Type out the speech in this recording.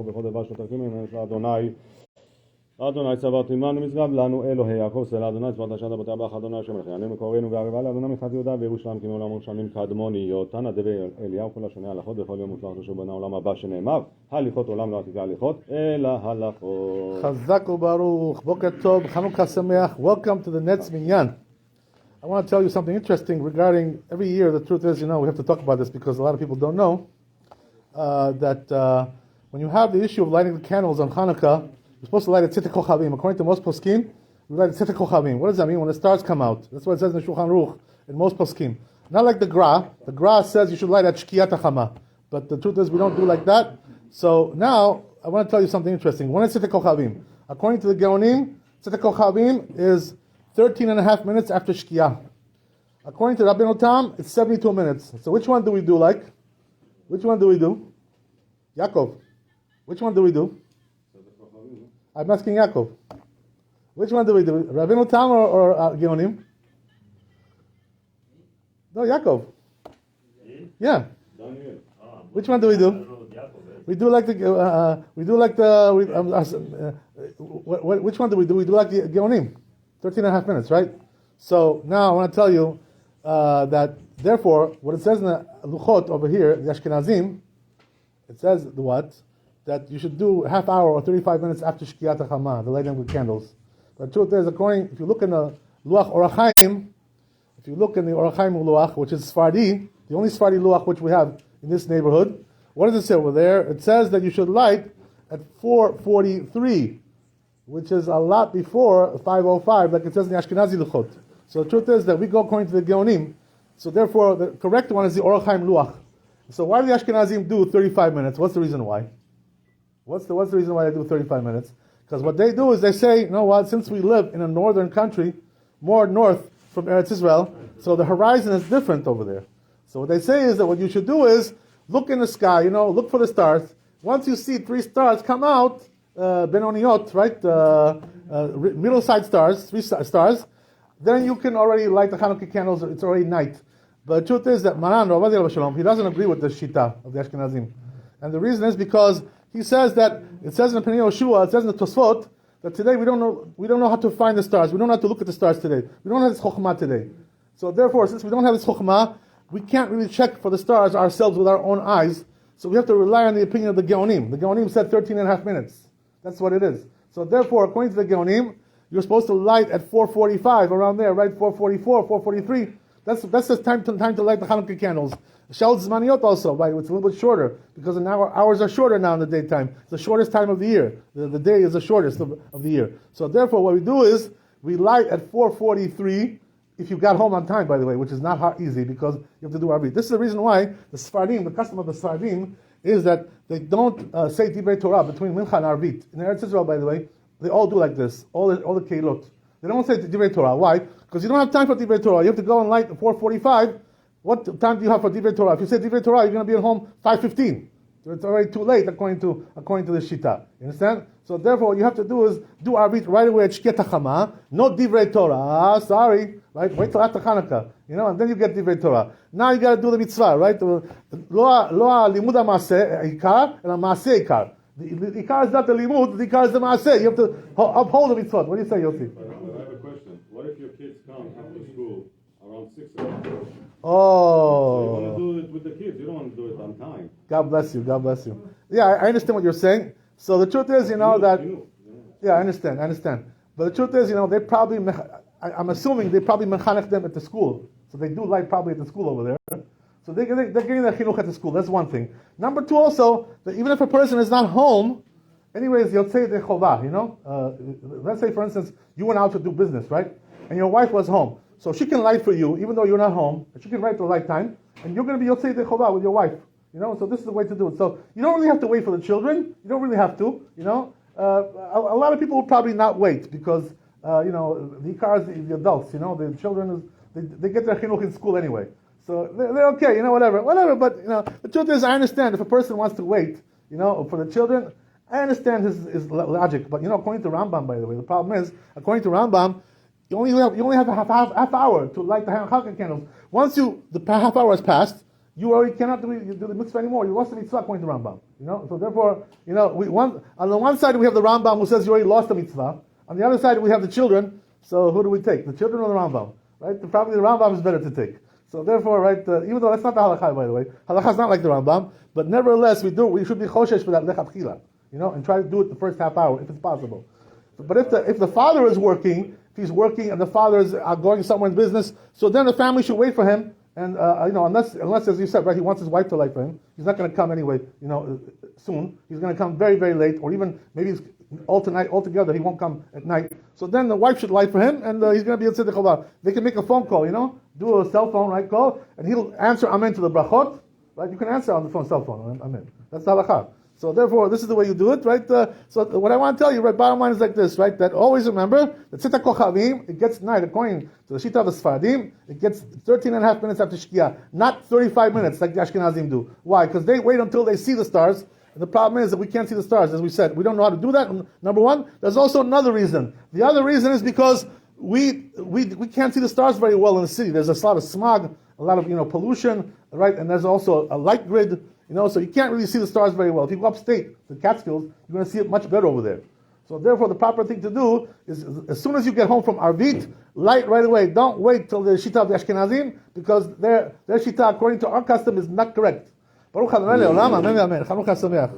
ובכל דבר שתקים ממנו אדוני צבאות עמנו משגב לנו אלוהי יעקב סלע אדוני צבאות השד הבתי בך אדוני השם לחיינו מקורנו והערבה לאדוני מחת יהודה וירושלים כמו עולם שנים קדמוניות תנא דבי אליהו כל השונה הלכות וכל יום מוצלח לשוב בנה העולם הבא שנאמר הליכות עולם לא עתידה הליכות אלא הלכות. חזק וברוך, בוקר טוב, חנוכה שמח. Welcome to the next minyan. I want to tell you something interesting regarding every year. The truth is, we have to talk about this because a lot of people don't know that when you have the issue of lighting the candles on Hanukkah, you're supposed to light a tzittek kochavim. According to most poskim, you light a tzittek kochavim. What does that mean? When the stars come out. That's what it says in the Shulchan Aruch in most poskim. Not like the Gra. The Gra says you should light at shkiyat hachama. But the truth is we don't do like that. So now I want to tell you something interesting. When is tzittek kochavim? According to the Geonim, tzittek kochavim is 13 and a half minutes after shkiyah. According to Rabbi Tam, it's 72 minutes. So which one do we do like? Which one do we do? Yaakov. Which one do we do? I'm asking Yaakov. Which one do we do? Rabbi Tam or Geonim? No, Yaakov. Yeah. Which one do we do? Which one do we do? We do like the Geonim. 13 and a half minutes, right? So now I want to tell you that therefore, what it says in the Luchot over here, the Ashkenazim, it says what? That you should do half hour or 35 minutes after Shkiyat HaChama, the lighting of the candles. But the truth is, if you look in the Luach Orachaim, if you look in the Orachaim Luach, which is Sefardi, the only Sefardi Luach which we have in this neighborhood, what does it say over there? It says that you should light at 4:43, which is a lot before 5:05, like it says in the Ashkenazi Luchot. So the truth is that we go according to the Geonim. So therefore, the correct one is the Orachaim Luach. So why do the Ashkenazim do 35 minutes? What's the reason why? What's the reason why they do 35 minutes? Because what they do is they say, you know what, since we live in a northern country, more north from Eretz Israel, so the horizon is different over there. So what they say is that what you should do is look in the sky, look for the stars. Once you see 3 stars come out, Benoniot, right, middle-sized stars, 3 stars, then you can already light the Hanukkah candles, it's already night. But the truth is that Maran, he doesn't agree with the Shita of the Ashkenazim. And the reason is because he says that, it says in the Pnei Yoshua, it says in the Tosfot, that today we don't know how to find the stars, we don't know how to look at the stars today. We don't have this chokhmah today. So therefore, since we don't have this chokhmah, we can't really check for the stars ourselves with our own eyes, so we have to rely on the opinion of the Geonim. The Geonim said 13 and a half minutes. That's what it is. So therefore, according to the Geonim, you're supposed to light at 4:45, around there, right? 4:44, 4:43. That's the time to light the Hanukkah candles. Shel Zmaniot also, right? It's a little bit shorter because now our hours are shorter now in the daytime. It's the shortest time of the year. The day is the shortest of the year. So therefore, what we do is we light at 4:43. If you got home on time, by the way, which is not easy because you have to do Arbit. This is the reason why the Sefardim, the custom of the Sefardim, is that they don't say Divrei Torah between Mincha and Arbit. In Eretz Israel, by the way, they all do like this. All the Keilot. They don't say Divrei Torah. Why? Because you don't have time for Divrei Torah. You have to go and light at 4:45. What time do you have for Divrei Torah? If you say Divrei Torah, you're going to be at home 5:15. So it's already too late according to the Shita. You understand? So therefore, what you have to do is do Arbit right away at Shkiyat HaChama. No Divrei Torah. Sorry. Right? Wait till after Hanukkah. And then you get Divrei Torah. Now you got to do the mitzvah, right? Lo limud ha'maseh ikar, and ha'maseh ikar. The ikar is not the limud, the ikar is the maaseh. You have to uphold the mitzvah. What do you say, Yossi? I have a question. What if your kids come after school around 6 o'clock? Oh. So you want to do it with the kids. You don't want to do it on time. God bless you. God bless you. Yeah, I understand what you're saying. So the truth is, Yeah, I understand. But the truth is, they probably, I'm assuming they probably mechanech them at the school. So they do light probably at the school over there. So they're getting their chinuch at the school. That's one thing. Number 2 also, that even if a person is not home, anyways, you'll say the chovah, Let's say, for instance, you went out to do business, right? And your wife was home. So she can light for you, even though you're not home. And she can light for light time. And you're going to be Yotzei the chovah with your wife. So this is the way to do it. So you don't really have to wait for the children. You don't really have to, a lot of people will probably not wait because, the cars, the adults, the children, they get their chinuch in school anyway. So they're okay, whatever. But, the truth is, I understand if a person wants to wait, for the children, I understand his logic. But, according to Rambam, by the way, the problem is, according to Rambam, you only have a half hour to light the Hanukkah candles. Once the half hour has passed, you already cannot do the mitzvah anymore. You lost the mitzvah according to Rambam. So therefore, on the one side we have the Rambam who says you already lost the mitzvah. On the other side we have the children. So who do we take? The children or the Rambam? Right? Probably the Rambam is better to take. So therefore, right, even though that's not the halakha, by the way, halakha is not like the Rambam, but nevertheless we should be choshesh for that lechatchila, and try to do it the first half hour if it's possible. But if the father is working, if he's working and the father is going somewhere in business, so then the family should wait for him. And unless as you said, right, he wants his wife to light for him, he's not going to come anyway. Soon he's going to come very, very late, or even maybe altogether he won't come at night. So then the wife should light for him, and he's going to be at Tzedek Chavah. They can make a phone call, do a cell phone call, and he'll answer Amen to the brachot. Right, you can answer on the phone, cell phone. Amen. That's the halakha. So therefore, this is the way you do it, right? So what I want to tell you, right, bottom line is like this, right? That always remember, the Tzita Kochavim, it gets night, according to the Shita of the Sefardim, it gets 13 and a half minutes after Shkia, not 35 minutes like the Ashkenazim do. Why? Because they wait until they see the stars. And the problem is that we can't see the stars, as we said. We don't know how to do that, number one. There's also another reason. The other reason is because we can't see the stars very well in the city. There's a lot of smog, a lot of pollution, right? And there's also a light grid. So you can't really see the stars very well. If you go upstate, the Catskills, you're going to see it much better over there. So therefore, the proper thing to do is, as soon as you get home from Arvit, light right away. Don't wait till the Shita of the Ashkenazim, because their Shita, according to our custom, is not correct. Baruch Adonai Le'olam, Amen, Amen. Chanukah Sameach.